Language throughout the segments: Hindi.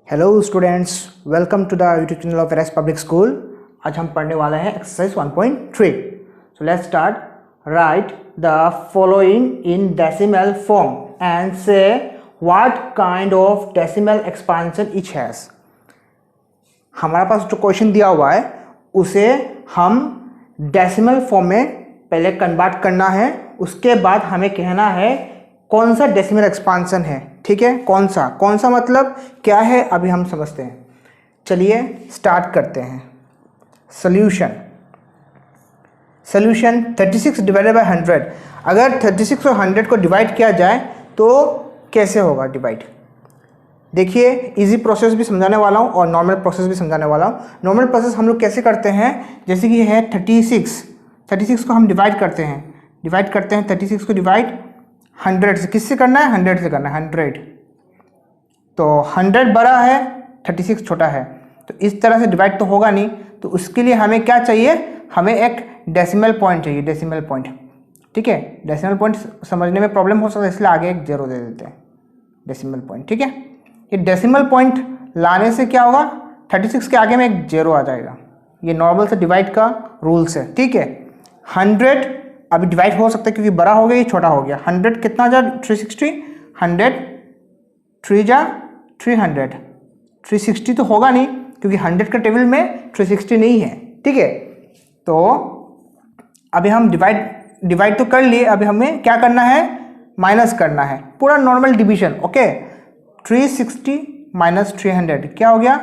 Hello students, welcome to the YouTube channel of R S public school. आज हम पढ़ने वाले हैं exercise 1.3। So let's start. Write the following in decimal form and say what kind of decimal expansion each has. हमारे पास जो क्वेश्चन दिया हुआ है उसे हम डेसिमल फॉर्म में पहले कन्वर्ट करना है, उसके बाद हमें कहना है कौन सा डेसिमल एक्सपेंशन है। ठीक है, कौन सा मतलब क्या है, अभी हम समझते हैं। चलिए स्टार्ट करते हैं। Solution 36 divided by 100। अगर 36 और 100 को डिवाइड किया जाए तो कैसे होगा डिवाइड। देखिए, इजी प्रोसेस भी समझाने वाला हूँ और नॉर्मल प्रोसेस भी समझाने वाला हूँ। नॉर्मल प्रोसेस हम लोग कैसे करते हैं, जैसे कि है 36 को हम डिवाइड करते हैं 36 को डिवाइड 100 से। किससे करना है, 100 से करना है। 100 तो 100 बड़ा है, 36 छोटा है, तो इस तरह से डिवाइड तो होगा नहीं। तो उसके लिए हमें क्या चाहिए, हमें एक डेसिमल पॉइंट चाहिए, डेसिमल पॉइंट। ठीक है, डेसिमल पॉइंट समझने में प्रॉब्लम हो सकता है, इसलिए आगे एक 0 दे देते हैं, डेसिमल पॉइंट। ठीक है, ये डेसिमल पॉइंट लाने से क्या होगा, 36 के आगे में एक 0 आ जाएगा। ये नॉर्मल से डिवाइड का रूल्स है। ठीक है, 100 अभी डिवाइड हो सकता है क्योंकि बड़ा हो गया, ये छोटा हो गया। 100 कितना जा, 360। 100 3 जा 300, 360 तो होगा नहीं क्योंकि 100 का टेबल में 360 नहीं है। ठीक है, तो अभी हम डिवाइड तो कर लिए, अभी हमें क्या करना है, माइनस करना है, पूरा नॉर्मल डिवीजन। ओके, 360 माइनस 300 क्या हो गया,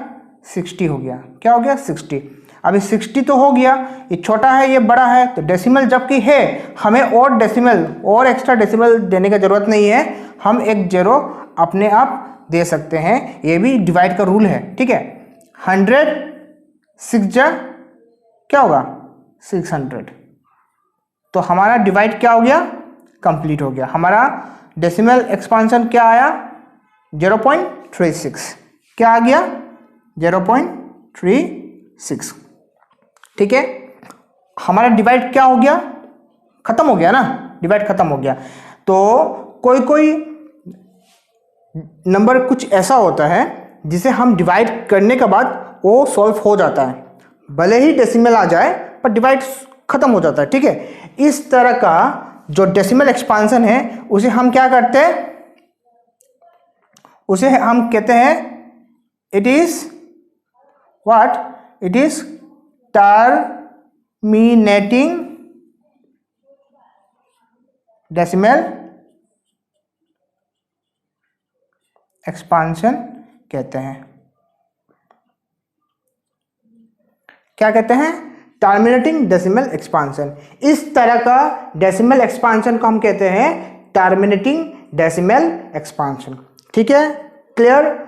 60 हो गया। क्या हो गया, 60। अभी 60 तो हो गया, ये छोटा है ये बड़ा है, तो डेसिमल जबकि है, हमें और एक्स्ट्रा डेसिमल देने की जरूरत नहीं है। हम एक 0 अपने आप दे सकते हैं, ये भी डिवाइड का रूल है। ठीक है, 100 6 जा क्या होगा, 600। तो हमारा डिवाइड क्या हो गया, कंप्लीट हो गया। हमारा डेसिमल एक्सपेंशन क्या आया, 0.36। क्या आ गया, 0.36। ठीक है, हमारा डिवाइड क्या हो गया, खत्म हो गया ना, डिवाइड खत्म हो गया। तो कोई नंबर कुछ ऐसा होता है जिसे हम डिवाइड करने के बाद वो सॉल्व हो जाता है, भले ही डेसिमल आ जाए पर डिवाइड खत्म हो जाता है। ठीक है, इस तरह का जो डेसिमल एक्सपेंशन है उसे हम क्या करते हैं, उसे हम कहते हैं it is terminating decimal expansion कहते हैं। क्या कहते हैं, टर्मिनेटिंग डेसिमल एक्सपेंशन। इस तरह का डेसिमल एक्सपेंशन को हम कहते हैं टर्मिनेटिंग डेसिमल एक्सपेंशन। ठीक है, क्लियर।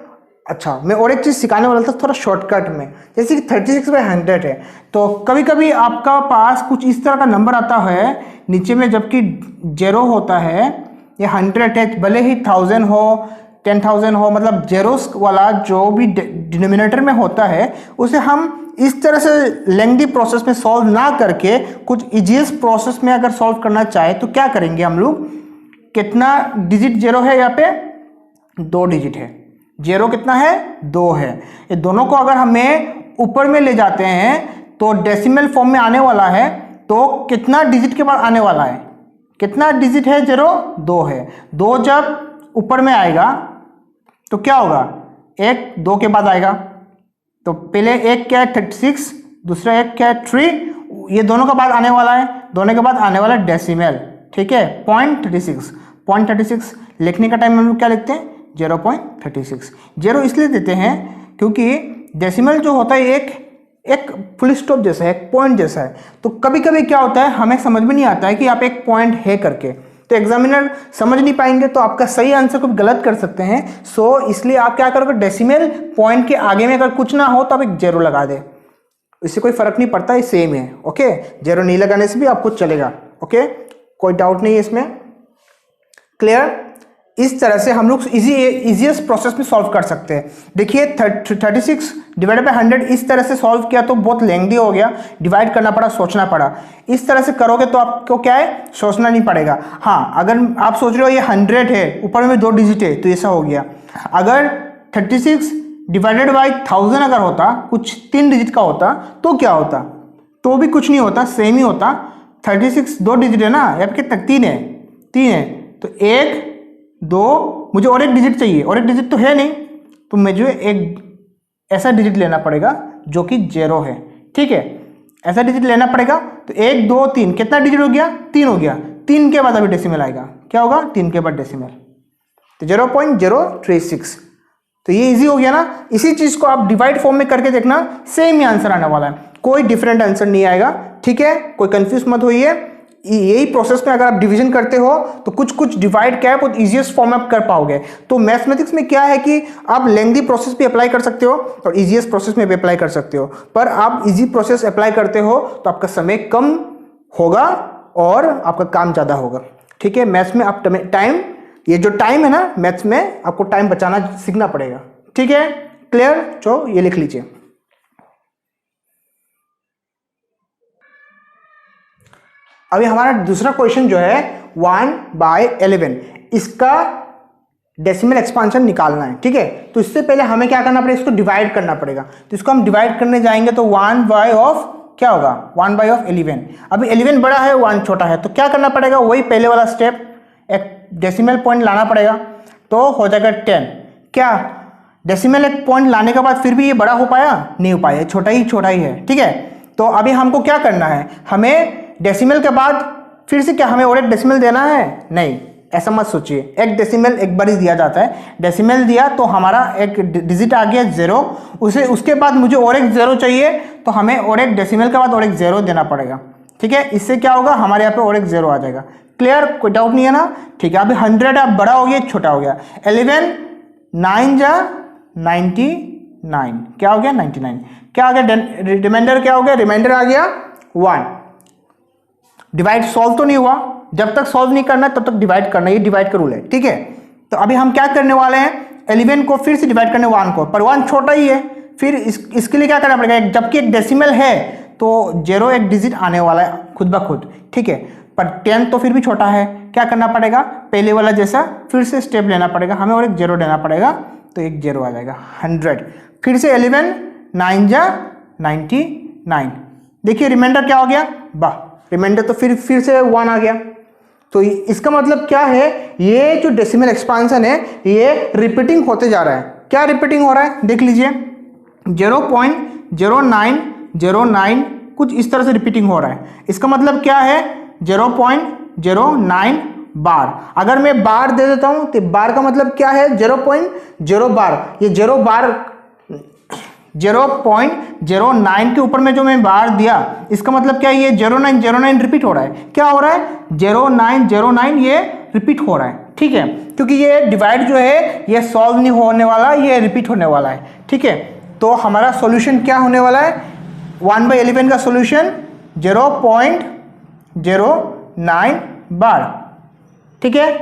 अच्छा, मैं और एक चीज़ सिखाने वाला था थोड़ा शॉर्टकट में, जैसे कि 36/100 है, तो कभी कभी आपका पास कुछ इस तरह का नंबर आता है नीचे में, जबकि 0 होता है। ये 100 है, भले ही 1000 हो 10,000 हो, मतलब जेरोस वाला जो भी डिनोमिनेटर में होता है उसे हम इस तरह से लेंथी प्रोसेस में सॉल्व ना करके कुछ इजीएस्ट प्रोसेस में अगर सॉल्व करना चाहे तो क्या करेंगे हम लोग, कितना डिजिट 0 है, यहाँ पे 2 डिजिट है। 0 कितना है, 2 है। ये दोनों को अगर हमें ऊपर में ले जाते हैं तो डेसिमल फॉर्म में आने वाला है, तो कितना डिजिट के बाद आने वाला है, कितना डिजिट है, 0 2 है। 2 जब ऊपर में आएगा तो क्या होगा, 1 2 के बाद आएगा, तो पहले एक क्या है 36, दूसरा एक क्या है 3, ये दोनों का बाद आने वाला है, दोनों के बाद आने वाला है डेसिमल। ठीक है, 0.36 लिखने का टाइम हम लोग क्या लिखते हैं, 0.36। 0 इसलिए देते हैं क्योंकि डेसिमल जो होता है एक फुल स्टॉप जैसा है, एक पॉइंट जैसा है। तो कभी कभी क्या होता है, हमें समझ में नहीं आता है कि आप एक पॉइंट है करके, तो एग्जामिनर समझ नहीं पाएंगे, तो आपका सही आंसर को गलत कर सकते हैं। सो इसलिए आप क्या करोगे, डेसिमल पॉइंट के आगे में अगर कुछ ना हो तो आप एक 0 लगा दे, इससे कोई फर्क नहीं पड़ता, ये सेम है। ओके, 0 नहीं लगाने से भी आपको चलेगा। ओके, कोई डाउट नहीं है इसमें, क्लियर। इस तरह से हम लोग इजीएस्ट प्रोसेस में सॉल्व कर सकते हैं। देखिए 36 डिवाइडेड बाय 100 इस तरह से सॉल्व किया तो बहुत लेंथी हो गया, डिवाइड करना पड़ा, सोचना पड़ा। इस तरह से करोगे तो आपको क्या है, सोचना नहीं पड़ेगा। हाँ, अगर आप सोच रहे हो ये 100 है, ऊपर में 2 डिजिट है, तो ऐसा हो गया। अगर 36 डिवाइडेड बाई 1000 अगर होता, कुछ 3 डिजिट का होता तो क्या होता? तो भी कुछ नहीं होता, सेम ही होता। 36 2 डिजिट है ना, या फिर कितना? 3 है, 3 है। तो 1 2, मुझे और एक डिजिट चाहिए, और एक डिजिट तो है नहीं, तो मुझे एक ऐसा डिजिट लेना पड़ेगा जो कि 0 है। ठीक है, ऐसा डिजिट लेना पड़ेगा। तो 1 2 3, कितना डिजिट हो गया? 3 हो गया। 3 के बाद अभी डेसिमल आएगा, क्या होगा? 3 के बाद डेसिमल, तो 0.036। तो ये इजी हो गया ना। इसी चीज को आप डिवाइड फॉर्म में करके देखना, सेम ही आंसर आने वाला है, कोई डिफरेंट आंसर नहीं आएगा। ठीक है, कोई कंफ्यूज मत होइए। यही प्रोसेस में अगर आप डिवीजन करते हो तो कुछ कुछ डिवाइड क्या है बहुत इजीएस्ट फॉर्म में आप कर पाओगे। तो मैथमेटिक्स में क्या है कि आप लेंथी प्रोसेस भी अप्लाई कर सकते हो और इजीएस्ट प्रोसेस में भी अप्लाई कर सकते हो, पर आप इजी प्रोसेस अप्लाई करते हो तो आपका समय कम होगा और आपका काम ज़्यादा होगा। ठीक है, मैथ्स में आप टाइम, ये जो टाइम है ना मैथ्स में, आपको टाइम बचाना सीखना पड़ेगा। ठीक है, क्लियर? तो ये लिख लीजिए। अभी हमारा दूसरा क्वेश्चन जो है 1/11, इसका डेसिमल एक्सपांशन निकालना है। ठीक है, तो इससे पहले हमें क्या करना पड़ेगा? इसको डिवाइड करना पड़ेगा। तो इसको हम डिवाइड करने जाएंगे तो 1/, क्या होगा? 1/11। अभी 11 बड़ा है, 1 छोटा है, तो क्या करना पड़ेगा? वही पहले वाला स्टेप, एक डेसिमल पॉइंट लाना पड़ेगा, तो हो जाएगा 10। क्या डेसिमल एक पॉइंट लाने के बाद फिर भी ये बड़ा हो पाया? नहीं हो पाया, छोटा ही है। ठीक है, तो अभी हमको क्या करना है? हमें डेसिमल के बाद फिर से क्या हमें और एक डेसिमल देना है? नहीं, ऐसा मत सोचिए। एक डेसिमल एक बार ही दिया जाता है। डेसिमल दिया तो हमारा एक डिजिट आ गया 0, उसके बाद मुझे और एक 0 चाहिए, तो हमें और एक डेसिमल के बाद और एक 0 देना पड़ेगा। ठीक है, इससे क्या होगा? हमारे यहाँ पे और एक 0 आ जाएगा। क्लियर? कोई डाउट नहीं है ना? ठीक है, अभी 100 अब बड़ा हो गया, छोटा हो गया। 11 9 जा 99, क्या हो गया? 99। क्या आ गया? रिमाइंडर क्या हो गया? रिमाइंडर आ गया 1। डिवाइड सॉल्व तो नहीं हुआ, जब तक सॉल्व नहीं करना तब तक डिवाइड करना, ये डिवाइड का रूल है। ठीक है, तो अभी हम क्या करने वाले हैं? 11 को फिर से डिवाइड करने 1 को, पर 1 छोटा ही है, फिर इसके लिए क्या करना पड़ेगा? जबकि एक डेसिमल है तो 0 एक डिजिट आने वाला है खुद ब खुद। ठीक है, पर 10 तो फिर भी छोटा है, क्या करना पड़ेगा? पहले वाला जैसा फिर से स्टेप लेना पड़ेगा, हमें और एक 0 देना पड़ेगा, तो एक 0 आ जाएगा 100। फिर से 11 9 जा 99। देखिए रिमाइंडर क्या हो गया? वाह, रिमाइंडर तो फिर से 1 आ गया। तो इसका मतलब क्या है? ये जो डेसिमल एक्सपांशन है ये रिपीटिंग होते जा रहा है। क्या रिपीटिंग हो रहा है? देख लीजिए, 0.0909 कुछ इस तरह से रिपीटिंग हो रहा है। इसका मतलब क्या है? 0.09 बार। अगर मैं बार दे देता हूं तो बार का मतलब क्या है? 0.0 बार। ये 0.09 के ऊपर में जो मैं बार दिया, इसका मतलब क्या है? ये 0909 रिपीट हो रहा है। क्या हो रहा है? 0909 ये रिपीट हो रहा है। ठीक है, क्योंकि ये डिवाइड जो है ये सॉल्व नहीं होने वाला, ये रिपीट होने वाला है। ठीक है, तो हमारा सॉल्यूशन क्या होने वाला है? 1/11 का सॉल्यूशन 0.09 बार। ठीक है,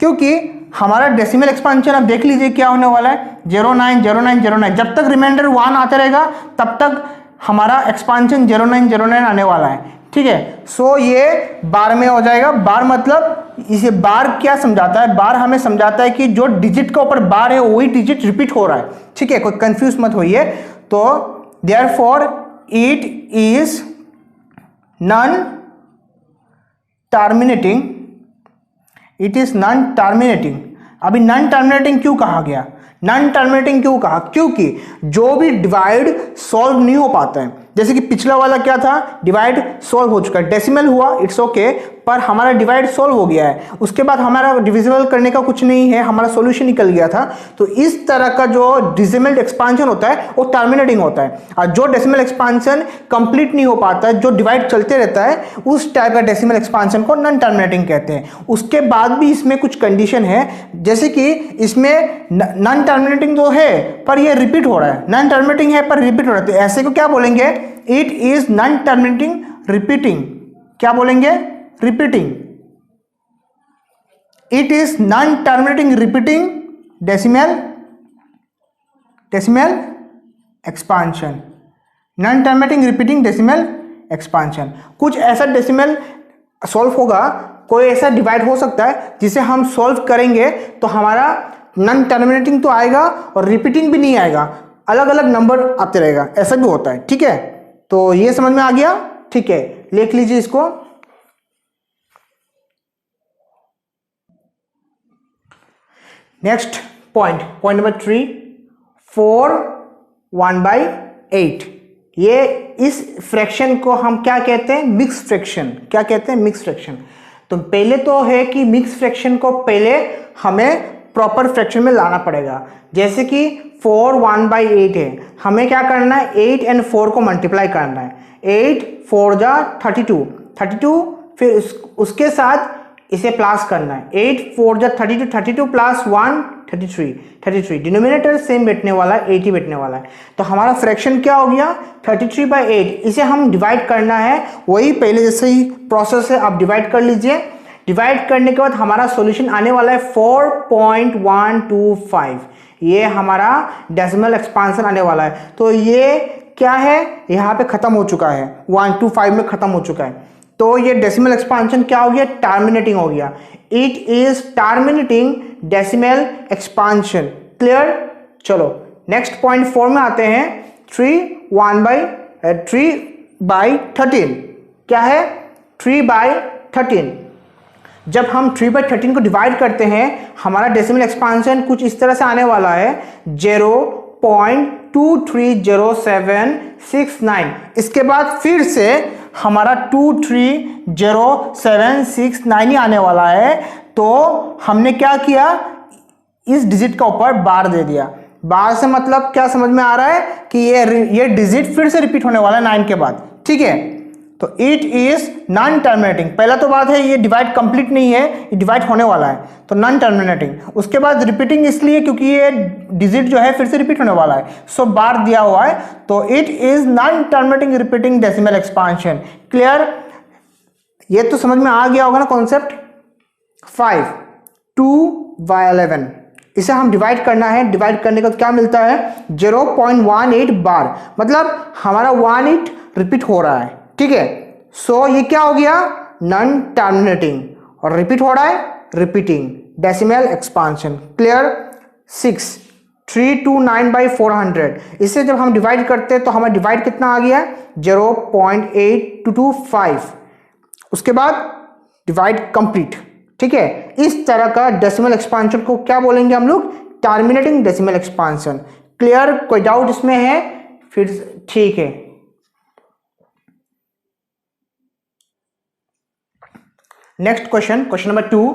क्योंकि हमारा डेसिमल एक्सपांशन अब देख लीजिए क्या होने वाला है? 090909। जब तक रिमाइंडर 1 आते रहेगा तब तक हमारा एक्सपांशन 0909 आने वाला है। ठीक है, सो ये बार में हो जाएगा। बार मतलब इसे बार क्या समझाता है? बार हमें समझाता है कि जो डिजिट के ऊपर बार है वही डिजिट रिपीट हो रहा है। ठीक है, कोई कंफ्यूज मत होइए। तो therefore it is non terminating, it is non terminating. अभी नॉन टर्मिनेटिंग क्यों कहा गया? नॉन टर्मिनेटिंग क्यों कहा? क्योंकि जो भी डिवाइड सॉल्व नहीं हो पाता है, जैसे कि पिछला वाला क्या था? डिवाइड सॉल्व हो चुका है, डेसिमल हुआ, इट्स ओके, पर हमारा डिवाइड सॉल्व हो गया है, उसके बाद हमारा डिविजिबल करने का कुछ नहीं है, हमारा सॉल्यूशन निकल गया था। तो इस तरह का जो डेसिमल एक्सपांशन होता है वो टर्मिनेटिंग होता है, और जो डेसिमल एक्सपांशन कंप्लीट नहीं हो पाता है, जो डिवाइड चलते रहता है, उस टाइप का डेसिमल एक्सपांशन को नॉन टर्मिनेटिंग कहते हैं। उसके बाद भी इसमें कुछ कंडीशन है, जैसे कि इसमें नॉन टर्मिनेटिंग तो है पर ये रिपीट हो रहा है, नॉन टर्मिनेटिंग है पर रिपीट हो रहा है, तो ऐसे को क्या बोलेंगे? It is non terminating repeating. क्या बोलेंगे? Repeating. It is non terminating repeating decimal expansion. Non terminating repeating decimal expansion. कुछ ऐसा डेसिमल सॉल्व होगा, कोई ऐसा डिवाइड हो सकता है जिसे हम सॉल्व करेंगे तो हमारा नॉन टर्मिनेटिंग तो आएगा और रिपीटिंग भी नहीं आएगा, अलग अलग नंबर आते रहेगा, ऐसा भी होता है। ठीक है, तो ये समझ में आ गया। ठीक है, लिख लीजिए इसको। Next point number 3, 4 1/8। ये इस फ्रैक्शन को हम क्या कहते हैं? Mix fraction. क्या कहते हैं? Mix fraction. तो पहले तो है कि मिक्स फ्रैक्शन को पहले हमें प्रॉपर फ्रैक्शन में लाना पड़ेगा। जैसे कि 4 1/8 है, हमें क्या करना है? 8 एंड 4 को मल्टीप्लाई करना है। 8 4 जा 32, फिर उसके साथ इसे प्लस करना है। 8 4 जा 32 प्लस 1 33। डिनोमिनेटर सेम बैठने वाला है, 80 बैठने वाला है। तो हमारा फ्रैक्शन क्या हो गया? 33/8। इसे हम डिवाइड करना है, वही पहले जैसे ही प्रोसेस है, आप डिवाइड कर लीजिए। डिवाइड करने के बाद हमारा सॉल्यूशन आने वाला है 4.125। ये हमारा डेसिमल एक्सपांशन आने वाला है। तो ये क्या है? यहाँ पे खत्म हो चुका है, 125 में खत्म हो चुका है। तो ये डेसिमल एक्सपांशन क्या हो गया? टर्मिनेटिंग हो गया। It is terminating decimal expansion. Clear? चलो नेक्स्ट पॉइंट 4 में आते हैं। 3/13 क्या है? 3/13। जब हम 3/13 को डिवाइड करते हैं, हमारा डेसिमल एक्सपांशन कुछ इस तरह से आने वाला है 0.230769। इसके बाद फिर से हमारा 230769 ही आने वाला है। तो हमने क्या किया? इस डिजिट का ऊपर बार दे दिया। बार से मतलब क्या समझ में आ रहा है कि ये डिजिट फिर से रिपीट होने वाला है 9 के बाद। ठीक है, तो इट इज नॉन टर्मिनेटिंग। पहला तो बात है ये डिवाइड कंप्लीट नहीं है, ये डिवाइड होने वाला है, तो नॉन टर्मिनेटिंग। उसके बाद रिपीटिंग इसलिए क्योंकि ये डिजिट जो है फिर से रिपीट होने वाला है, सो बार दिया हुआ है। तो it is non terminating repeating decimal expansion. Clear? ये तो समझ में आ गया होगा ना कॉन्सेप्ट। 5 2/11 इसे हम डिवाइड करना है। डिवाइड करने का क्या मिलता है? 0.18 बार, मतलब हमारा 18 रिपीट हो रहा है। ठीक है, सो ये क्या हो गया? नॉन टर्मिनेटिंग, और रिपीट हो रहा है, रिपीटिंग डेसिमल एक्सपांशन। क्लियर? 6 329/400। इसे जब हम डिवाइड करते हैं तो हमारा डिवाइड कितना आ गया? 0.8225। उसके बाद डिवाइड कंप्लीट। ठीक है, इस तरह का डेसिमल एक्सपांशन को क्या बोलेंगे हम लोग? Terminating decimal expansion. क्लियर? कोई डाउट इसमें है? फिर ठीक है। Next question number 2।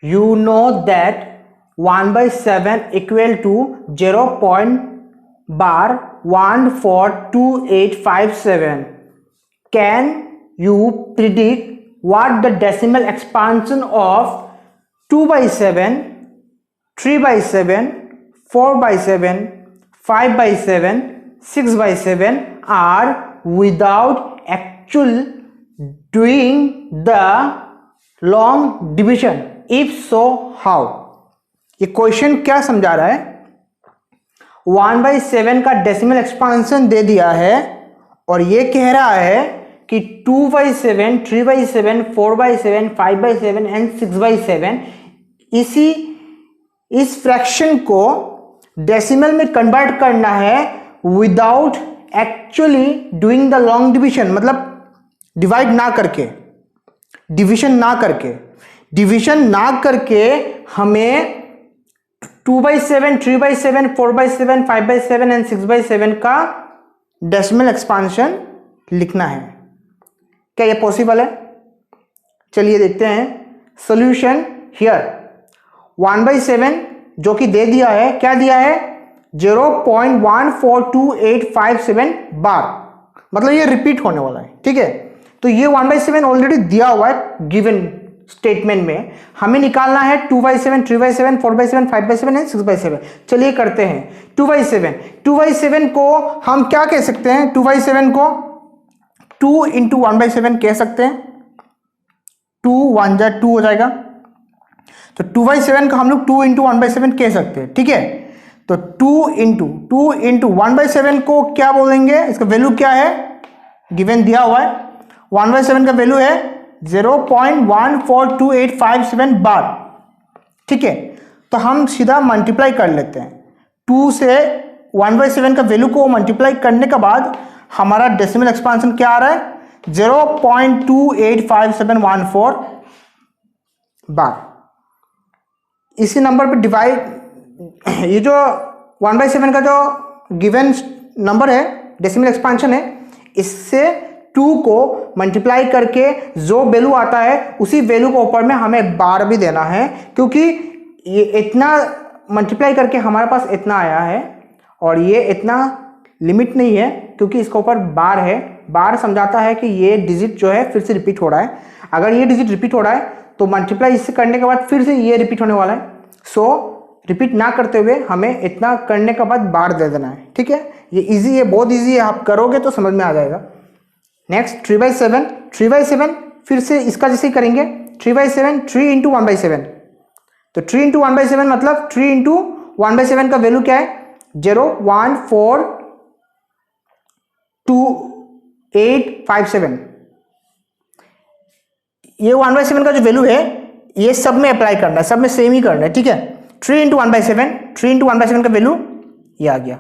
You know that 1/7 equal to 0.142857। Can you predict what the decimal expansion of 2/7, 3/7, 4/7, 5/7, 6/7 are without actual doing the long division? If so, how? ये क्वेश्चन क्या समझा रहा है? 1/7 का डेसिमल एक्सपांशन दे दिया है और ये कह रहा है कि 2/7, 3/7, 4/7, 5/7 एंड 6/7 इस फ्रैक्शन को डेसिमल में कन्वर्ट करना है without actually doing the long division. मतलब डिवाइड ना करके, डिवीजन ना करके हमें 2/7, 3/7, 4/7, 5/7 एंड 6/7 का डेसिमल एक्सपांशन लिखना है। क्या ये पॉसिबल है? चलिए देखते हैं सॉल्यूशन हियर। 1/7 जो कि दे दिया है, क्या दिया है? 0.142857 बार, मतलब ये रिपीट होने वाला है। ठीक है, तो ये 1/7 ऑलरेडी दिया हुआ है गिवन स्टेटमेंट में। हमें निकालना है 2/7, 3/7, 4/7, 5/7 एंड 6/7। चलिए करते हैं 2/7 को हम क्या कह सकते हैं? 2/7 को 2 × 1/7 कह सकते हैं। 2 1 जा 2 हो जाएगा, तो 2/7 का हम लोग 2 × 1/7 कह सकते हैं। ठीक है, तो 2 × 1/7 को क्या बोलेंगे? इसका वैल्यू क्या है? गिवन दिया हुआ है। 1/7 का वैल्यू है 0.142857 बार। ठीक है, तो हम सीधा मल्टीप्लाई कर लेते हैं। 2 से 1/7 का वैल्यू को मल्टीप्लाई करने के बाद हमारा डेसिमल एक्सपांशन क्या आ रहा है, 0.285714 बार। इसी नंबर पे डिवाइड, ये जो 1/7 का जो गिवन नंबर है डेसिमल एक्सपांशन है, इससे 2 को मल्टीप्लाई करके जो वैल्यू आता है उसी वैल्यू को ऊपर में हमें बार भी देना है, क्योंकि ये इतना मल्टीप्लाई करके हमारे पास इतना आया है और ये इतना लिमिट नहीं है, क्योंकि इसके ऊपर बार है। बार समझाता है कि ये डिजिट जो है फिर से रिपीट हो रहा है। अगर ये डिजिट रिपीट हो रहा है तो मल्टीप्लाई इससे करने के बाद फिर से ये रिपीट होने वाला है। सो रिपीट ना करते हुए हमें इतना करने के बाद बार दे देना है। ठीक है, ये इजी है, बहुत इजी है, आप करोगे तो समझ में आ जाएगा। नेक्स्ट 3/7, 3/7 फिर से इसका जैसे ही करेंगे। 3/7 3 इंटू 1/7, तो 3 इंटू 1/7 मतलब 3 इंटू 1/7 का वैल्यू क्या है, 0.142857। ये 1/7 का जो वैल्यू है ये सब में अप्लाई करना है, सब में सेम ही करना है। ठीक है, 3 इंटू 1/7, 3 इंटू 1/7 का वैल्यू ये आ गया।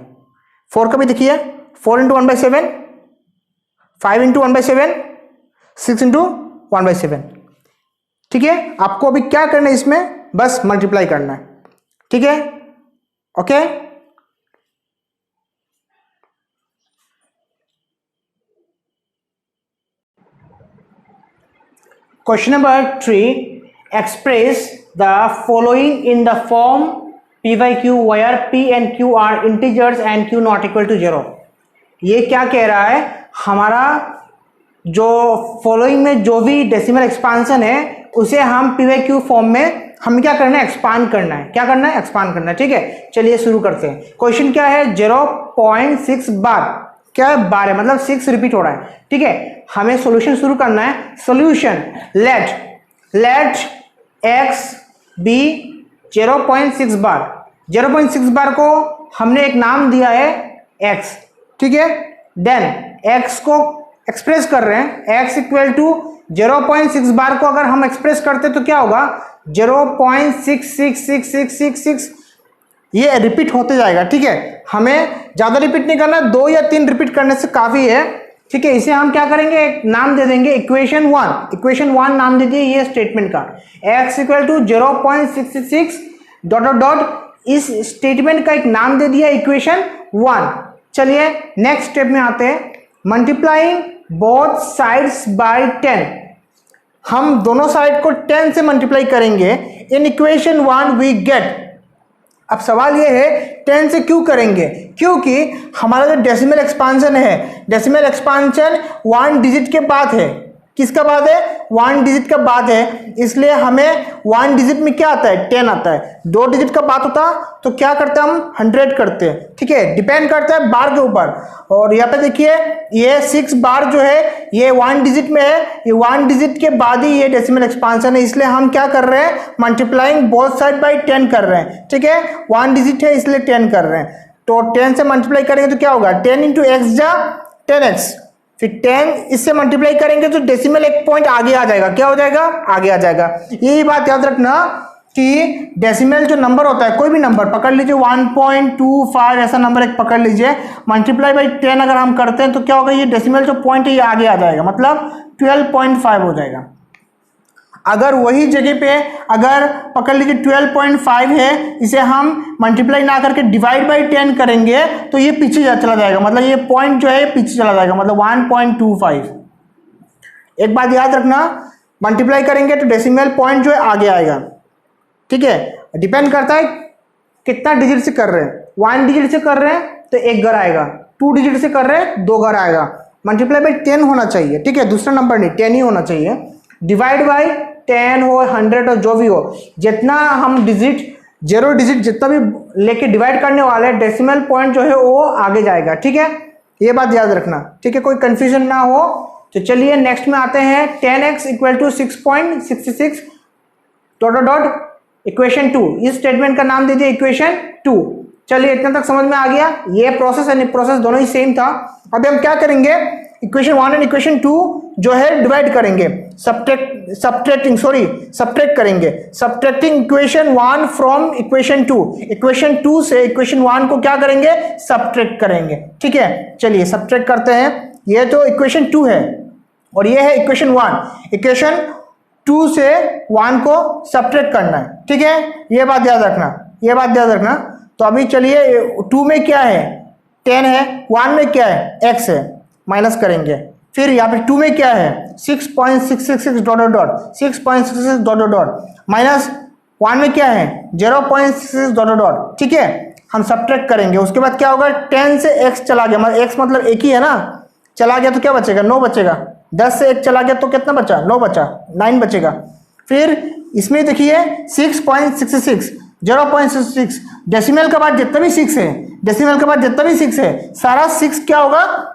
4 का भी देखिए, 4 इंटू 1/7, 5 इंटू 1/7, 6 इंटू 1/7। ठीक है, आपको अभी क्या करना है, इसमें बस मल्टीप्लाई करना है। ठीक है, okay. Question number 3, express the following in the form p/q where p and q are integers and q not equal to 0। ये क्या कह रहा है, हमारा जो फॉलोइंग में जो भी डेसिमल एक्सपांशन है उसे हम p/q फॉर्म में हम क्या करना है, एक्सपांड करना है। क्या करना है, एक्सपांड करना है। ठीक है, चलिए शुरू करते हैं। क्वेश्चन क्या है, 0.6 बार, क्या है, बार है, मतलब 6 रिपीट हो रहा है। ठीक है, हमें सॉल्यूशन शुरू करना है। सॉल्यूशन, लेट x बी 0.6 बार। 0.6 बार को हमने एक नाम दिया है x। ठीक है, देन x को एक्सप्रेस कर रहे हैं, x इक्वल टू 0.6 बार को अगर हम एक्सप्रेस करते तो क्या होगा, 0.666666, ये रिपीट होते जाएगा। ठीक है, हमें ज्यादा रिपीट नहीं करना, 2 या 3 रिपीट करने से काफी है। ठीक है, इसे हम क्या करेंगे, एक नाम दे देंगे इक्वेशन 1। इक्वेशन 1 नाम दे दिए ये स्टेटमेंट का, x equal to 0.666 dot dot dot, इस स्टेटमेंट का एक नाम दे दिया इक्वेशन 1। चलिए नेक्स्ट स्टेप में आते हैं, मल्टीप्लाइंग बोथ साइड्स बाय 10। हम दोनों साइड को 10 से मल्टीप्लाई करेंगे। इन इक्वेशन 1 वी गेट, अब सवाल ये है 10 से क्यों करेंगे, क्योंकि हमारा जो डेसिमल एक्सपांशन है, डेसिमल एक्सपांशन 1 डिजिट के बाद है। किसका बाद है, 1 डिजिट का बाद है, इसलिए हमें 1 डिजिट में क्या आता है, 10 आता है। 2 डिजिट का बात होता तो क्या करते हैं, हम 100 करते हैं। ठीक है, डिपेंड करता है बार के ऊपर। और यहाँ पे देखिए ये 6 बार जो है ये 1 डिजिट में है, ये 1 डिजिट के बाद ही ये डेसिमल एक्सपांशन है, इसलिए हम क्या कर रहे हैं, मल्टीप्लाइंग बोथ साइड बाई 10 कर रहे हैं। ठीक है, 1 डिजिट है इसलिए 10 कर रहे हैं, तो 10 से मल्टीप्लाई करेंगे तो क्या होगा, 10 इंटू एक्स जा 10x, फिर 10 इससे मल्टीप्लाई करेंगे तो डेसिमल एक पॉइंट आगे आ जाएगा। क्या हो जाएगा, आगे आ जाएगा। यही बात याद रखना कि डेसिमल जो नंबर होता है, कोई भी नंबर पकड़ लीजिए, 1.25 ऐसा नंबर एक पकड़ लीजिए, मल्टीप्लाई बाई 10 अगर हम करते हैं तो क्या होगा, ये डेसिमल जो पॉइंट है ये आगे आ जाएगा, मतलब 12.5 हो जाएगा। अगर वही जगह पे अगर पकड़ लीजिए 12.5 है, इसे हम मल्टीप्लाई ना करके डिवाइड बाई 10 करेंगे तो ये पीछे चला जाएगा, मतलब ये पॉइंट जो है पीछे चला जाएगा, मतलब 1.25। एक बात याद रखना, मल्टीप्लाई करेंगे तो डेसिमल पॉइंट जो है आगे आएगा। ठीक है, डिपेंड करता है कितना डिजिट से कर रहे हैं। 1 डिजिट से कर रहे हैं तो 1 घर आएगा, 2 डिजिट से कर रहे हैं 2 घर आएगा। मल्टीप्लाई बाई 10 होना चाहिए। ठीक है, दूसरा नंबर नहीं, 10 ही होना चाहिए। डिवाइड बाई 10 हो, 100 हो, जो भी हो, जितना हम डिजिट 0 डिजिट जितना भी लेके डिवाइड करने वाले हैं, डेसिमल पॉइंट जो है वो आगे जाएगा। ठीक है, ये बात याद रखना। ठीक है, कोई कंफ्यूजन ना हो। तो चलिए नेक्स्ट में आते हैं, 10x equal to 6.66 dot dot dot equation 2। इस स्टेटमेंट का नाम दीजिए इक्वेशन 2। चलिए इतना तक समझ में आ गया। ये प्रोसेस एंड प्रोसेस दोनों ही सेम था। अभी हम क्या करेंगे, इक्वेशन 1 एंड इक्वेशन 2 जो है डिवाइड करेंगे, सब्ट्रैक्ट करेंगे, subtracting equation 1 from equation 2, equation 2 से इक्वेशन 1 को क्या करेंगे, सब्ट्रैक्ट करेंगे। ठीक है, चलिए सब्ट्रैक्ट करते हैं। ये तो इक्वेशन 2 है और ये है इक्वेशन 1। इक्वेशन 2 से 1 को सब्ट्रैक्ट करना है। ठीक है, ये बात याद रखना, तो अभी चलिए 2 में क्या है 10 है, 1 में क्या है x है, माइनस करेंगे। फिर यहाँ पे 2 में क्या है 6.666 dot dot 6.66 dot dot minus 1 में क्या है 0.66 डॉट डॉट। ठीक है, हम सब्ट्रैक्ट करेंगे। उसके बाद क्या होगा 10 से x चला गया, मतलब x मतलब एक ही है ना, चला गया तो क्या बचेगा 9 बचेगा। 10 से 1 चला गया तो कितना बचा 9 बचा, 9 बचेगा। फिर इसमें देखिए 6.66 0.66 डेसिमल के बाद जितना भी 6 है, डेसिमल के बाद जितना भी 6 है सारा 6 क्या होगा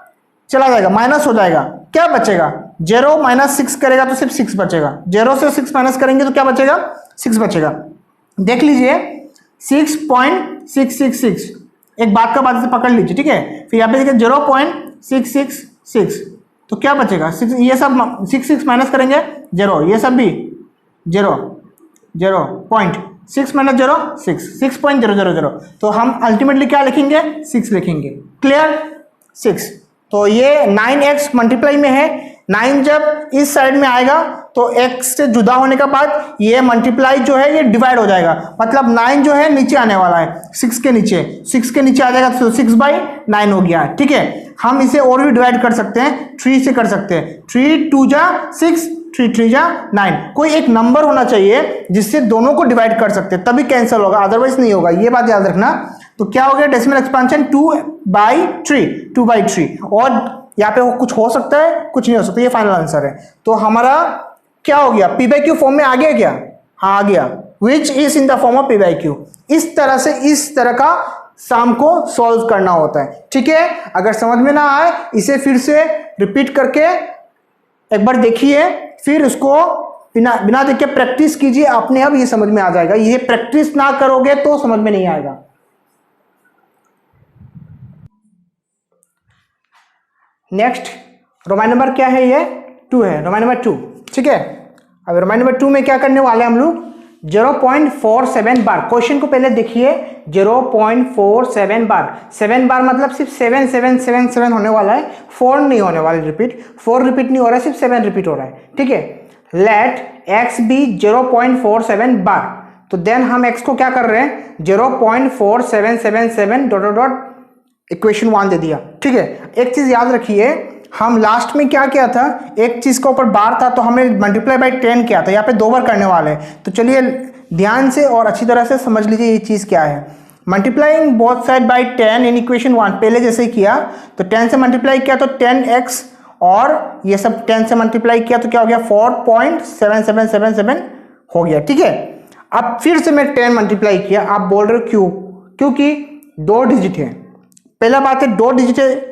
चला जाएगा, माइनस हो जाएगा। क्या बचेगा 0 माइनस 6 करेगा तो सिर्फ 6 बचेगा। 0 से 6 माइनस करेंगे तो क्या बचेगा 6 बचेगा। देख लीजिए 6.666, एक बात का बात से पकड़ लीजिए। ठीक है, फिर यहाँ पे देखिए 0.666 तो क्या बचेगा 6, ये सब 6 माइनस करेंगे 0, ये सब भी 0 0.6 माइनस 0 6.000। तो हम अल्टीमेटली क्या लिखेंगे 6 लिखेंगे। क्लियर 6। तो ये 9x मल्टीप्लाई में है, 9 जब इस साइड में आएगा तो x से जुदा होने के बाद ये मल्टीप्लाई जो है ये डिवाइड हो जाएगा, मतलब 9 जो है नीचे आने वाला है 6 के नीचे, 6 के नीचे आ जाएगा तो 6/9 हो गया। ठीक है, हम इसे और भी डिवाइड कर सकते हैं, 3 से कर सकते हैं। 3 2 जा 6, 3 3 जा 9। कोई एक नंबर होना चाहिए जिससे दोनों को डिवाइड कर सकते हैं, तभी कैंसिल होगा, अदरवाइज नहीं होगा। ये बात याद रखना। तो क्या हो गया डेसिमल एक्सपेंशन 2/3 और यहाँ पे कुछ हो सकता है कुछ नहीं हो सकता, ये फाइनल आंसर है। तो हमारा क्या हो गया p/q फॉर्म में आ गया क्या, हाँ आ गया, which is in the form of p/q। इस तरह से इस तरह का सम को सॉल्व करना होता है। ठीक है, अगर समझ में ना आए इसे फिर से रिपीट करके एक बार देखिए, फिर उसको बिना देख के प्रैक्टिस कीजिए, अपने आप ये समझ में आ जाएगा। ये प्रैक्टिस ना करोगे तो समझ में नहीं आएगा। नेक्स्ट रोमान नंबर क्या है, ये 2 है, रोमान नंबर 2। ठीक है, अब रोमान नंबर 2 में क्या करने वाले हैं हम लोग 0.47 बार। क्वेश्चन को पहले देखिए 0.47 बार, 7 बार मतलब सिर्फ 7 7 7 7 होने वाला है, 4 नहीं होने वाला रिपीट, 4 रिपीट नहीं हो रहा है, सिर्फ 7 रिपीट हो रहा है। ठीक है, लेट x बी 0.47 बार। तो देन हम x को क्या कर रहे हैं 0.4777 डॉट डॉट इक्वेशन 1 दे दिया। ठीक है, एक चीज याद रखिए, हम लास्ट में क्या किया था, एक चीज का ऊपर बार था तो हमने मल्टीप्लाई बाय 10 किया था, यहाँ पे 2 बार करने वाले हैं। तो चलिए ध्यान से और अच्छी तरह से समझ लीजिए ये चीज क्या है। Multiplying both side by 10 in equation 1, पहले जैसे ही किया तो 10 से मल्टीप्लाई किया तो 10x और ये सब 10 से मल्टीप्लाई किया तो क्या हो गया 4.7777 हो गया। ठीक है, अब फिर से मैं 10 मल्टीप्लाई किया, आप बोल रहे हो क्यों, क्योंकि 2 डिजिट है। पहला बात है 2 डिजिट है,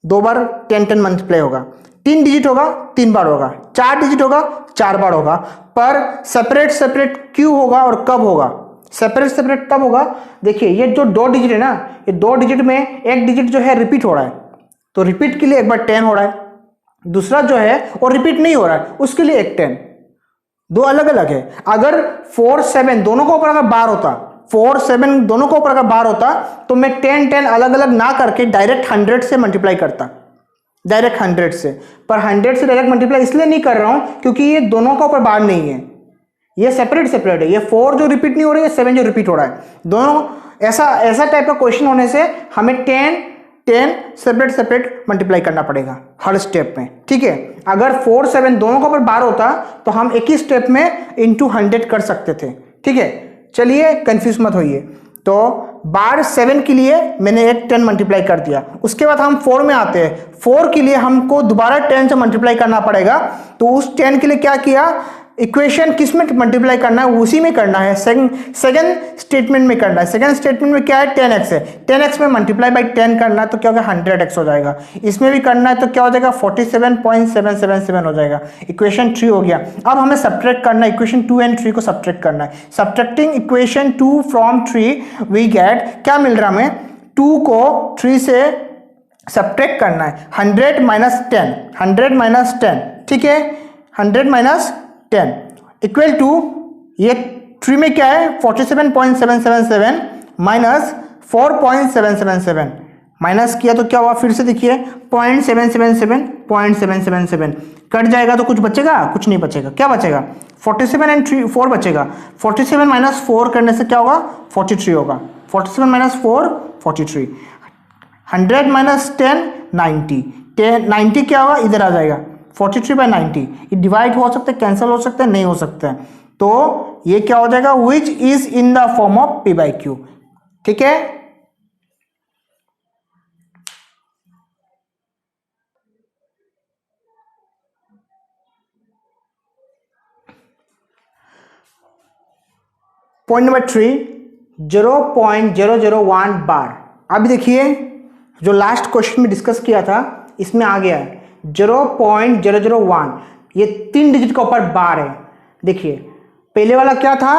2 बार 10 10 मल्टीप्लाई होगा, 3 डिजिट होगा 3 बार होगा, 4 डिजिट होगा 4 बार होगा। पर सेपरेट क्यों होगा और कब होगा, सेपरेट तब होगा। देखिए ये जो 2 डिजिट है ना, ये 2 डिजिट में एक डिजिट जो है रिपीट हो रहा है, तो रिपीट के लिए एक बार 10 हो रहा है, दूसरा जो है और रिपीट नहीं हो रहा है उसके लिए एक 10, 2 अलग अलग है। अगर 4 7 दोनों को ऊपर अगर बार होता, 4 7 दोनों को ऊपर अगर बार होता तो मैं 10 10 अलग अलग ना करके डायरेक्ट 100 से मल्टीप्लाई करता, डायरेक्ट 100 से। पर 100 से डायरेक्ट मल्टीप्लाई इसलिए नहीं कर रहा हूं क्योंकि ये दोनों का ऊपर बार नहीं है, ये सेपरेट है। ये 4 जो रिपीट नहीं हो रही है, 7 जो रिपीट हो रहा है, दोनों ऐसा टाइप का क्वेश्चन होने से हमें 10 10 सेपरेट मल्टीप्लाई करना पड़ेगा हर स्टेप में। ठीक है, अगर 4 7 दोनों का ऊपर बार होता तो हम एक ही स्टेप में इंटू 100 कर सकते थे। ठीक है, चलिए कंफ्यूज मत होइए। तो बार 7 के लिए मैंने एक 10 मल्टीप्लाई कर दिया, उसके बाद हम 4 में आते हैं, 4 के लिए हमको दोबारा 10 से मल्टीप्लाई करना पड़ेगा। तो उस 10 के लिए क्या किया, इक्वेशन किस में मल्टीप्लाई करना है, उसी में करना है, सेकंड स्टेटमेंट में करना है। सेकंड स्टेटमेंट में क्या है 10x है, 10x में मल्टीप्लाई बाय 10 करना है तो क्या होगा 100x हो जाएगा। इसमें भी करना है तो क्या हो जाएगा 47.777 हो जाएगा। इक्वेशन 3 हो गया। अब हमें सब्ट्रैक्ट करना है, इक्वेशन 2 एंड 3 को सब्ट्रैक्ट करना है। Subtracting equation 2 from 3 we get, क्या मिल रहा है हमें 2 को 3 से सब्ट्रैक्ट करना है 100 माइनस 10, 100 माइनस 10, ठीक है, 100 माइनस 10 इक्वल टू, ये 3 में क्या है 47.777 माइनस 4.777, माइनस किया तो क्या हुआ, फिर से देखिए 0.777 कट जाएगा तो कुछ बचेगा, कुछ नहीं बचेगा, क्या बचेगा 47 एंड 4 बचेगा, 47 माइनस 4 करने से क्या होगा 43 होगा, 47 माइनस 4 43, 100 माइनस 10 90, 90 क्या होगा इधर आ जाएगा 43 बाई 90, ये डिवाइड हो सकता है, कैंसिल हो सकता है, नहीं हो सकता है, तो ये क्या हो जाएगा which is in the form of P by Q, ठीक है। पॉइंट नंबर 3 0.001 बार। अभी देखिए जो लास्ट क्वेश्चन में डिस्कस किया था इसमें आ गया है 0.001, ये 3 डिजिट का ऊपर बार है। देखिए पहले वाला क्या था,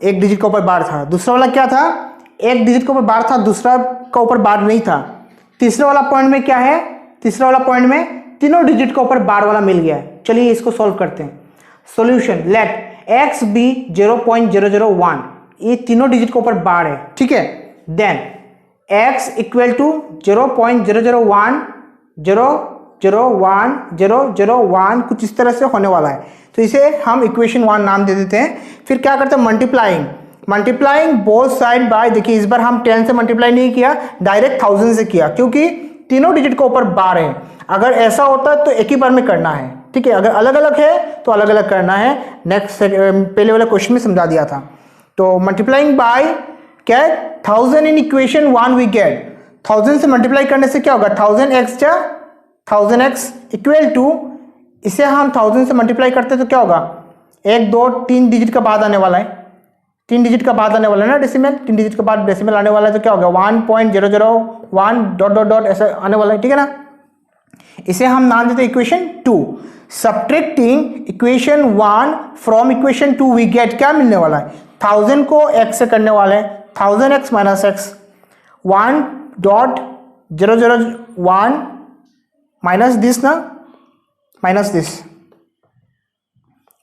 एक डिजिट का ऊपर बार था, दूसरा वाला क्या था, एक डिजिट का ऊपर बार था, दूसरा का ऊपर बार नहीं था, तीसरा वाला पॉइंट में क्या है, तीसरा वाला पॉइंट में तीनों डिजिट का ऊपर बार वाला मिल गया है। चलिए इसको सॉल्व करते हैं। सॉल्यूशन, लेट x बी 0.001, ये तीनों डिजिट के ऊपर बार है, ठीक है। देन x इक्वल टू 0.001 कुछ इस तरह से होने वाला है, तो इसे हम इक्वेशन 1 नाम दे देते हैं। फिर क्या करते हैं, मल्टीप्लाइंग बोथ साइड बाय, देखिए इस बार हम 10 से मल्टीप्लाई नहीं किया, डायरेक्ट 1000 से किया, क्योंकि तीनों डिजिट के ऊपर बार है। अगर ऐसा होता तो एक ही बार में करना है, ठीक है, अगर अलग अलग है तो अलग अलग करना है। नेक्स्ट पहले वाले क्वेश्चन में समझा दिया था। तो मल्टीप्लाइंग बाय क्या है 1000 इन इक्वेशन 1 वी गेट 1000 से मल्टीप्लाई करने से क्या होगा 1000x इक्वल टू, इसे हम 1000 से मल्टीप्लाई करते तो क्या होगा 1 2 3 डिजिट का बाद आने वाला है, 3 डिजिट का बाद आने वाला है ना डेसिमल, 3 डिजिट के बाद डेसिमल आने वाला है, तो क्या होगा 1.001 डॉट डॉट डॉट ऐसा आने वाला है, ठीक है ना। इसे हम नाम देते हैं equation 2। Subtracting equation 1 from equation 2 we get, क्या मिलने वाला है 1000 को x से करने वाले हैं, 1000x minus x 1.001 minus this ना, माइनस दिस,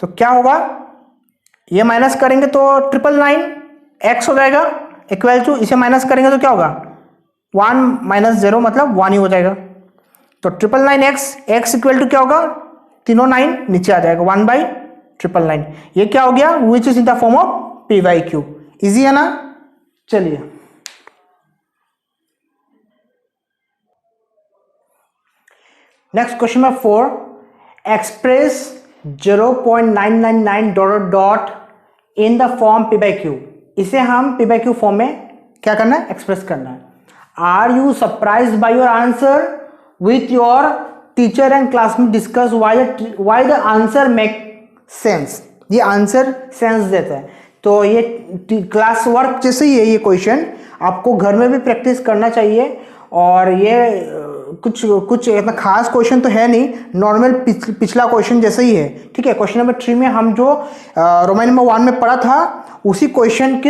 तो क्या होगा, ये माइनस करेंगे तो 999x हो जाएगा, इक्वल टू इसे माइनस करेंगे तो क्या होगा 1 माइनस 0 मतलब 1 ही हो जाएगा। तो 999x इक्वल टू क्या होगा, तीनों 9 नीचे आ जाएगा, 1/999, ये क्या हो गया which is in the form of P by Q. Easy है ना। चलिए next question number 4, express 0.999 dot dot in the form P by Q. इसे हम पी बाई क्यू फॉर्म में क्या करना है, एक्सप्रेस करना है। Are you surprise by your answer with your teacher and classmate discuss why the answer make sense. ये आंसर सेंस देता है, तो ये क्लास वर्क जैसे ही है, ये क्वेश्चन आपको घर में भी प्रैक्टिस करना चाहिए। और ये कुछ इतना खास क्वेश्चन तो है नहीं, नॉर्मल पिछला क्वेश्चन जैसे ही है, ठीक है। क्वेश्चन नंबर 3 में हम जो रोमन नंबर 1 में पढ़ा था उसी क्वेश्चन के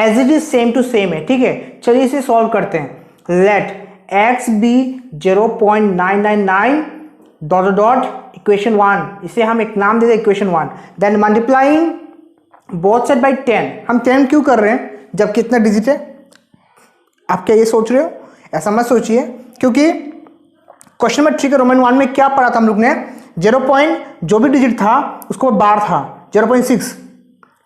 as it is same to same है, ठीक है। चलिए इसे सॉल्व करते हैं। Let x be 0.999 dot dot equation 1, इसे हम एक नाम दे दें equation 1। Then multiplying both side by 10, हम 10 क्यों कर रहे हैं जब कितना डिजिट है, आप क्या ये सोच रहे हो, ऐसा मत सोचिए, क्योंकि क्वेश्चन नंबर 3 के रोमन 1 में क्या पढ़ा था हम लोग ने, 0. जो भी डिजिट था उसको बार था 0.6,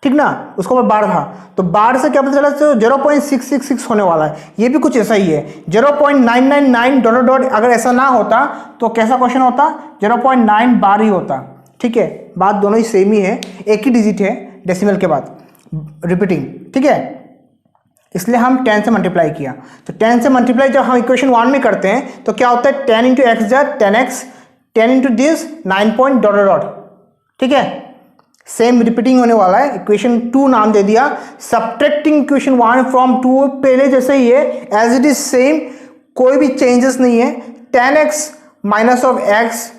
ठीक ना, उसको बार था, तो बार से क्या पता चला, तो 0.666 होने वाला है। ये भी कुछ ऐसा ही है 0.999 डॉट डॉट, अगर ऐसा ना होता तो कैसा क्वेश्चन होता, 0.9 बार ही होता, ठीक है। बात दोनों ही सेम ही है, एक ही डिजिट है डेसिमल के बाद रिपीटिंग, ठीक है, इसलिए हम 10 से मल्टीप्लाई किया। तो 10 से मल्टीप्लाई जब हम इक्वेशन 1 में करते हैं तो क्या होता है 10 इंटू एक्स जा 10x, 10 into this 9 point dot dot, ठीक है, सेम रिपीटिंग होने वाला है। इक्वेशन 2 नाम दे दिया। सब्ट्रैक्टिंग इक्वेशन 1 फ्रॉम 2 पहले जैसे ही है, एज इट इज सेम, कोई भी चेंजेस नहीं है। 10x minus of x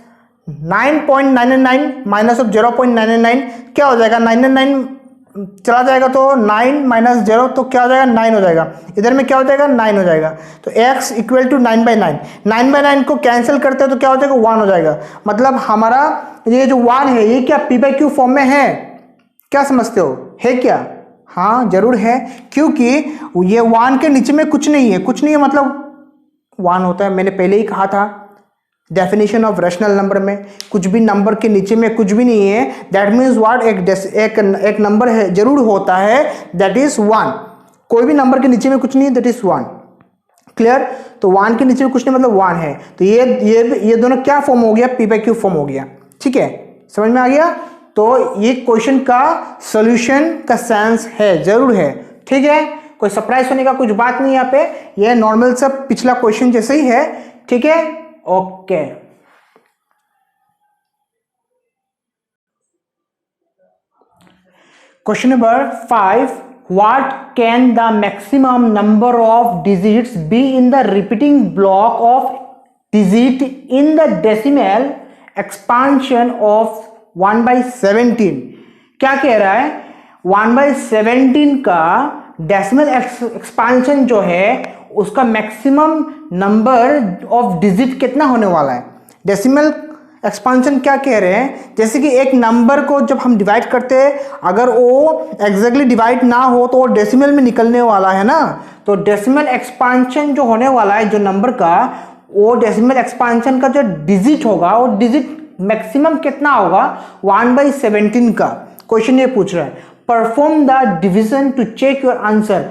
9.99 minus of 0.999 क्या हो जाएगा, 999 चला जाएगा तो 9 माइनस 0 तो क्या हो जाएगा 9 हो जाएगा, इधर में क्या हो जाएगा 9 हो जाएगा। तो x इक्वल टू 9/9, 9/9 को कैंसिल करते हैं तो क्या हो जाएगा 1 हो जाएगा। मतलब हमारा ये जो 1 है ये क्या p/q फॉर्म में है, क्या समझते हो, है क्या? हाँ जरूर है, क्योंकि ये 1 के नीचे में कुछ नहीं है, कुछ नहीं है मतलब 1 होता है। मैंने पहले ही कहा था डेफिनेशन ऑफ रैशनल नंबर में कुछ भी नंबर के नीचे में कुछ भी नहीं है, दैट मीन्स व्हाट, एक नंबर है जरूर होता है, दैट इज 1। कोई भी नंबर के नीचे में कुछ नहीं है, दैट इज 1। क्लियर? तो 1 के नीचे में कुछ नहीं मतलब 1 है। तो ये दोनों क्या फॉर्म हो गया, p/q फॉर्म हो गया। ठीक है, समझ में आ गया? तो ये क्वेश्चन का सॉल्यूशन का सेंस है, जरूर है। ठीक है, कोई सरप्राइज होने का कुछ बात नहीं यहाँ पे, ये नॉर्मल सा पिछला क्वेश्चन जैसे ही है। ठीक है, okay. Question number 5, what can the maximum number of digits be in the repeating block of digit in the decimal expansion of 1/17? क्या कह रहा है, 1/17 का डेसिमल एक्सपांशन जो है उसका मैक्सिमम नंबर ऑफ डिजिट कितना होने वाला है। डेसिमल एक्सपांशन क्या कह रहे हैं, जैसे कि एक नंबर को जब हम डिवाइड करते हैं, अगर वो एग्जैक्टली डिवाइड ना हो तो वो डेसिमल में निकलने वाला है ना। तो डेसिमल एक्सपांशन जो होने वाला है जो नंबर का, वो डेसिमल एक्सपांशन का जो डिजिट होगा वो डिजिट मैक्सिमम कितना होगा 1/17 का। क्वेश्चन ये पूछ रहा है, perform the division to check your answer.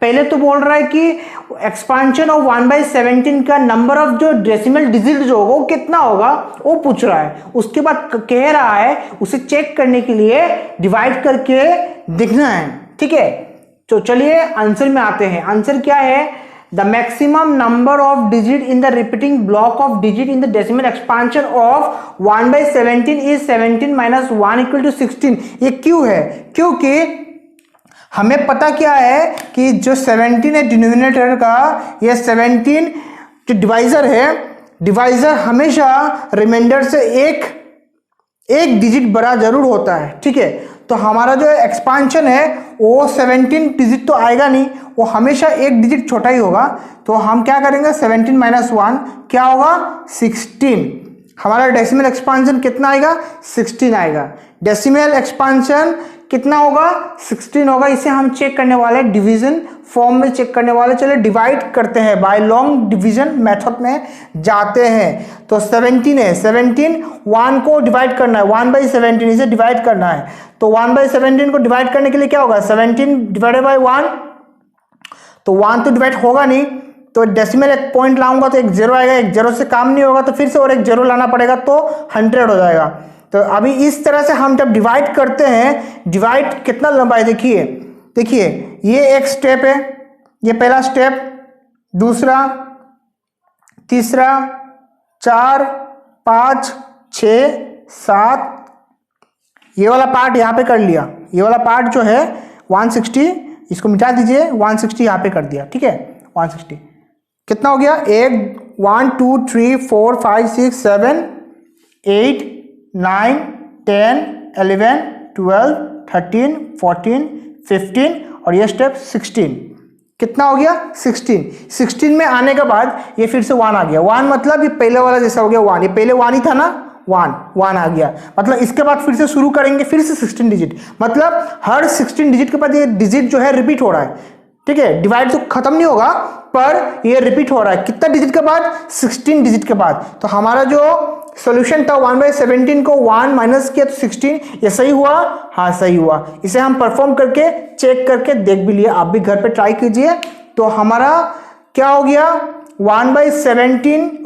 पहले तो बोल रहा है कि एक्सपांशन ऑफ 1/17 का नंबर ऑफ जो डेसिमल डिजिट जो होगा वो कितना होगा वो पूछ रहा है। उसके बाद कह रहा है उसे चेक करने के लिए डिवाइड करके देखना है। ठीक है, तो चलिए आंसर में आते हैं। आंसर क्या है, the maximum number of digit in the repeating block of digit in the decimal expansion of 1/17 is 17 minus 1 equal to 16। ये क्यों है, क्योंकि हमें पता क्या है कि जो 17 है डिनोमिनेटर का, ये 17 जो डिवाइजर है, डिवाइजर हमेशा रिमाइंडर से एक डिजिट बड़ा जरूर होता है। ठीक है, तो हमारा जो एक्सपांशन है वो 17 डिजिट तो आएगा नहीं, वो हमेशा एक डिजिट छोटा ही होगा। तो हम क्या करेंगे, 17 माइनस 1 क्या होगा 16। हमारा डेसिमल एक्सपांशन कितना आएगा 16 आएगा। डेसिमल एक्सपांशन कितना होगा 16 होगा। इसे हम चेक करने वाले डिवीजन फॉर्म में चेक करने वाले। चलिए डिवाइड करते हैं, बाय लॉन्ग डिवीजन मेथड में जाते हैं। तो 17 है, 17 1 को डिवाइड करना है, 1/17 इसे डिवाइड करना है। तो 1/17 को डिवाइड करने के लिए क्या होगा, 17 डिवाइडेड बाय 1, तो 1 तो डिवाइड होगा नहीं, तो डेसिमल एक पॉइंट लाऊंगा तो एक जीरो आएगा, एक जीरो से काम नहीं होगा तो फिर से और एक जीरो लाना पड़ेगा तो 100 हो जाएगा। तो अभी इस तरह से हम जब डिवाइड करते हैं, डिवाइड कितना लंबा है देखिए, देखिए ये एक स्टेप है, ये पहला स्टेप, दूसरा, तीसरा, 4 5 6 7, ये वाला पार्ट यहाँ पे कर लिया। ये वाला पार्ट जो है 160, इसको मिटा दीजिए, 160 यहाँ पे कर दिया। ठीक है, 160 कितना हो गया, 1 2 3 4 5 6 7 8 9 10 11 12 13 14 15 और ये स्टेप 16 कितना हो गया 16 में आने के बाद ये फिर से 1 आ गया। 1 मतलब ये पहले वाला जैसा हो गया 1, ये पहले 1 ही था ना, 1 आ गया। मतलब इसके बाद फिर से शुरू करेंगे फिर से 16 डिजिट, मतलब हर 16 डिजिट के बाद ये डिजिट जो है रिपीट हो रहा है। ठीक है, डिवाइड तो खत्म नहीं होगा पर ये रिपीट हो रहा है। कितना डिजिट के बाद, 16 डिजिट के बाद। तो हमारा जो सॉल्यूशन था 1/17 को 1 माइनस किया तो 16, ये सही हुआ, हाँ सही हुआ। इसे हम परफॉर्म करके चेक करके देख भी लिए, आप भी घर पे ट्राई कीजिए। तो हमारा क्या हो गया 1/17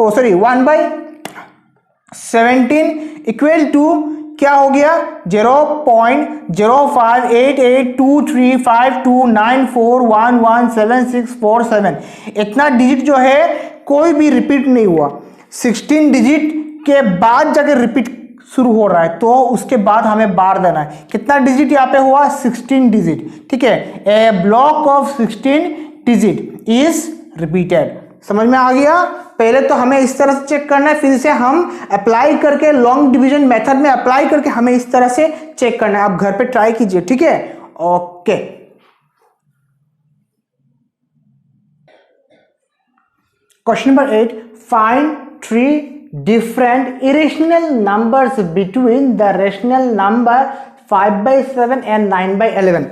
इक्वल टू क्या हो गया 0.058823529411767। इतना डिजिट जो है कोई भी रिपीट नहीं हुआ। 16 डिजिट के बाद जाकर रिपीट शुरू हो रहा है तो उसके बाद हमें बार देना है। कितना डिजिट यहाँ पे हुआ 16 डिजिट। ठीक है, a block of 16 digit is repeated. समझ में आ गया। पहले तो हमें इस तरह से चेक करना है, फिर से हम अप्लाई करके लॉन्ग डिवीजन मेथड में अप्लाई करके हमें इस तरह से चेक करना है। आप घर पे ट्राई कीजिए। ठीक है, okay, question number 8, find 3 different irrational numbers between the rational number 5/7 and 9/11।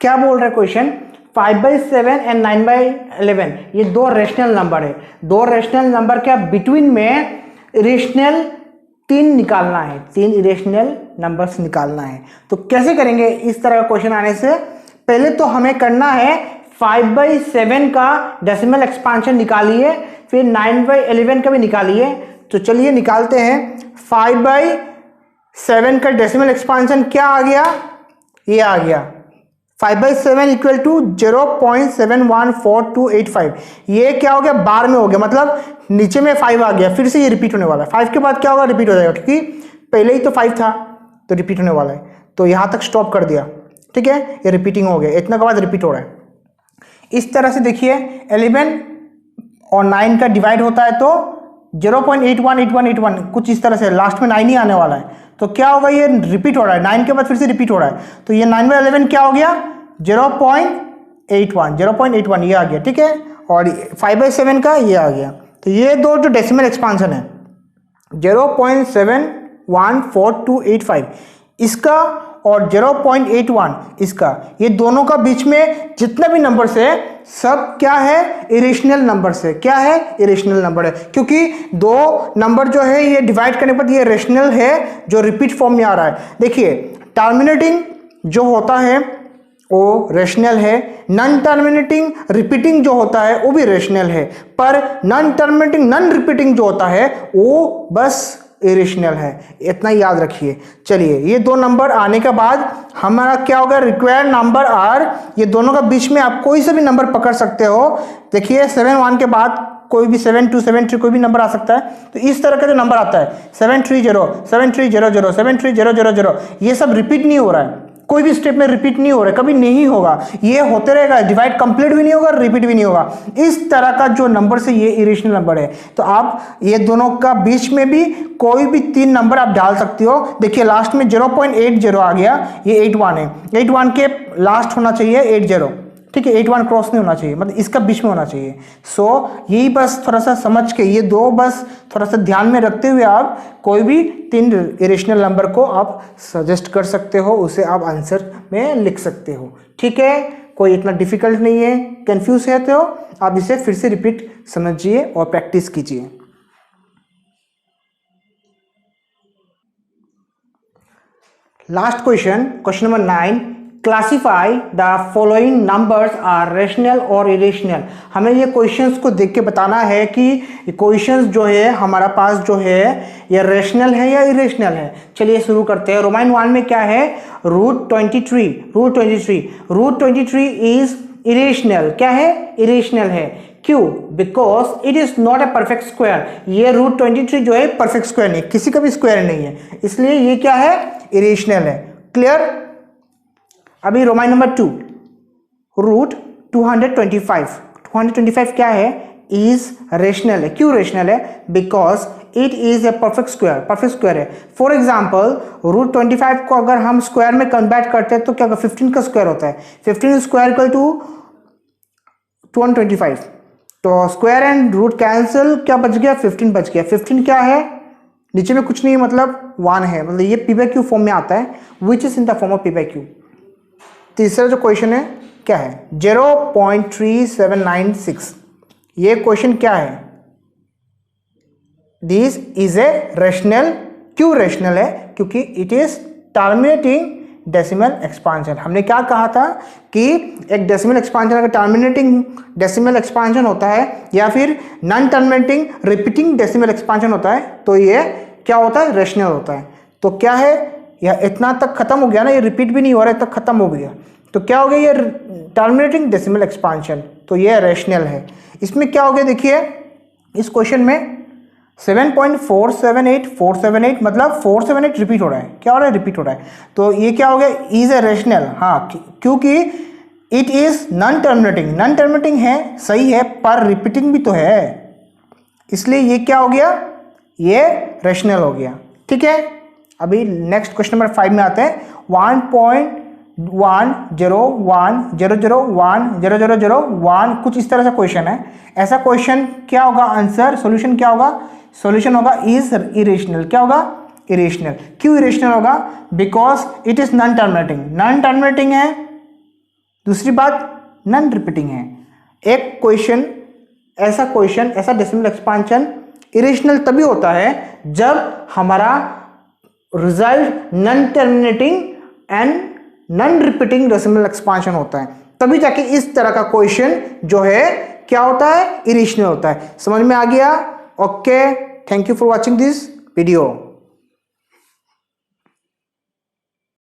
क्या बोल रहा है क्वेश्चन, 5/7 एंड 9/11 ये दो रेशनल नंबर है, दो रेशनल नंबर क्या बिटवीन में इरेशनल 3 निकालना है, 3 इरेशनल नंबर्स निकालना है। तो कैसे करेंगे इस तरह का क्वेश्चन आने से पहले तो हमें करना है 5/7 का डेसिमल एक्सपांशन निकालिए, फिर 9/11 का भी निकालिए। तो चलिए निकालते हैं। 5/7 का डेसिमल एक्सपांशन क्या आ गया, ये आ गया 5/7 इक्वल टू 0.714285। ये क्या हो गया, बार में हो गया, मतलब नीचे में 5 आ गया, फिर से ये रिपीट होने वाला है। 5 के बाद क्या होगा, रिपीट हो जाएगा, क्योंकि पहले ही तो 5 था तो रिपीट होने वाला है। तो यहां तक स्टॉप कर दिया, ठीक है, ये रिपीटिंग हो गया, इतना के बाद रिपीट हो रहा है। इस तरह से देखिए 11 और 9 का डिवाइड होता है तो 0.818181 कुछ इस तरह से, लास्ट में 9 ही आने वाला है। तो क्या होगा, ये रिपीट हो रहा है, 9 के बाद फिर से रिपीट हो रहा है। तो ये 9/11 क्या हो गया, 0.81 ये आ गया, ठीक है। और 5/7 का ये आ गया। तो ये दो जो डेसिमल एक्सपांशन है 0.714285 इसका और 0.81 इसका, ये दोनों का बीच में जितना भी नंबर्स है सब क्या है, इरेशनल नंबर्स है। क्या है, इरेशनल नंबर है, क्योंकि दो नंबर जो है ये डिवाइड करने पर ये रेशनल है जो रिपीट फॉर्म में आ रहा है। देखिए टर्मिनेटिंग जो होता है वो रेशनल है, नॉन टर्मिनेटिंग रिपीटिंग जो होता है वो भी रेशनल है, पर नॉन टर्मिनेटिंग नॉन रिपीटिंग जो होता है वो बस इरेशनल है, इतना याद रखिए। चलिए ये दो नंबर आने के बाद हमारा क्या होगा, रिक्वायर्ड नंबर आर, ये दोनों का बीच में आप कोई से भी नंबर पकड़ सकते हो। देखिए 7 1 के बाद कोई भी 7 2 7 3 कोई भी नंबर आ सकता है। तो इस तरह का जो नंबर आता है 730 7300 73000, ये सब रिपीट नहीं हो रहा है, कोई भी स्टेप में रिपीट नहीं हो रहा है, कभी नहीं होगा, ये होते रहेगा, डिवाइड कंप्लीट भी नहीं होगा, रिपीट भी नहीं होगा। इस तरह का जो नंबर से ये इरेशनल नंबर है। तो आप ये दोनों का बीच में भी कोई भी 3 नंबर आप डाल सकते हो। देखिए लास्ट में 0.80 आ गया, ये 81 है, 81 के लास्ट होना चाहिए 80, ठीक है, 81 क्रॉस नहीं होना चाहिए, मतलब इसका बीच में होना चाहिए। सो यही बस थोड़ा सा समझ के, ये दो बस थोड़ा सा ध्यान में रखते हुए आप कोई भी 3 इरेशनल नंबर को आप सजेस्ट कर सकते हो, उसे आप आंसर में लिख सकते हो, ठीक है। कोई इतना डिफिकल्ट नहीं है, कंफ्यूज है तो आप इसे फिर से रिपीट समझिए और प्रैक्टिस कीजिए। Last question, question number 9, classify the following numbers are rational और इरेशनल। हमें ये क्वेश्चंस को देख के बताना है कि क्वेश्चंस जो है हमारा पास जो है ये रेशनल है या इरेशनल है। चलिए शुरू करते हैं। रोमन 1 में क्या है, √23 इज इरेशनल। क्या है, इरेशनल है। क्यों, because it is not a perfect square. ये √23 जो है परफेक्ट स्क्वायर नहीं, किसी का भी स्क्वायर नहीं है, इसलिए ये क्या है, इरेशनल है। क्लियर। अभी रोमन नंबर 2, √225 क्या है, इज रेशनल है। क्यों रेशनल है, because it is a perfect square, perfect square है। फॉर एग्जाम्पल √25 को अगर हम स्क्वायर में कन्वर्ट करते हैं तो क्या 15 का स्क्वायर होता है, 15 स्क्वायर इक्वल टू 225। तो स्क्वायर एंड रूट कैंसिल, क्या बच गया, 15 बच गया। 15 क्या है, नीचे में कुछ नहीं है, मतलब 1 है, मतलब ये p/q फॉर्म में आता है, which is in the form of p/q। तीसरा जो क्वेश्चन है क्या है, 0.3796। ये क्वेश्चन क्या है, दिस इज ए रेशनल। क्यों रेशनल है, क्योंकि it is terminating decimal expansion. हमने क्या कहा था कि एक डेसिमल एक्सपांशन अगर टर्मिनेटिंग डेसिमल एक्सपांशन होता है या फिर non terminating repeating decimal expansion होता है तो ये क्या होता है, रेशनल होता है। तो क्या है, यह इतना तक खत्म हो गया ना, ये रिपीट भी नहीं हो रहा है, तक खत्म हो गया। तो क्या हो गया, ये टर्मिनेटिंग डेसिमल एक्सपांशन, तो ये रेशनल है। इसमें क्या हो गया, देखिए इस क्वेश्चन में 7.478478 मतलब 478 रिपीट हो रहा है। क्या हो रहा है, रिपीट हो रहा है। तो ये क्या हो गया, इज ए रेशनल। हाँ, क्योंकि it is non terminating, non terminating है, सही है, पर रिपीटिंग भी तो है, इसलिए ये क्या हो गया, ये रेशनल हो गया। ठीक है। अभी नेक्स्ट क्वेश्चन नंबर 5 में आते हैं। 1 0 1 0 0 1 0 0 0 1, कुछ इस तरह से क्वेश्चन है। ऐसा क्वेश्चन क्या होगा, आंसर सॉल्यूशन क्या होगा, सॉल्यूशन होगा इज इरेशनल। क्या होगा, इरेशनल। क्यों इरेशनल होगा, because it is non terminating, non terminating है। दूसरी बात नॉन रिपीटिंग है। एक क्वेश्चन, ऐसा डेसिमल एक्सपांशन इरेशनल तभी होता है जब हमारा result non terminating and non repeating decimal expansion होता है, तभी जाके इस तरह का क्वेश्चन जो है क्या होता है, इरेशनल होता है। समझ में आ गया? Okay, thank you for watching this video.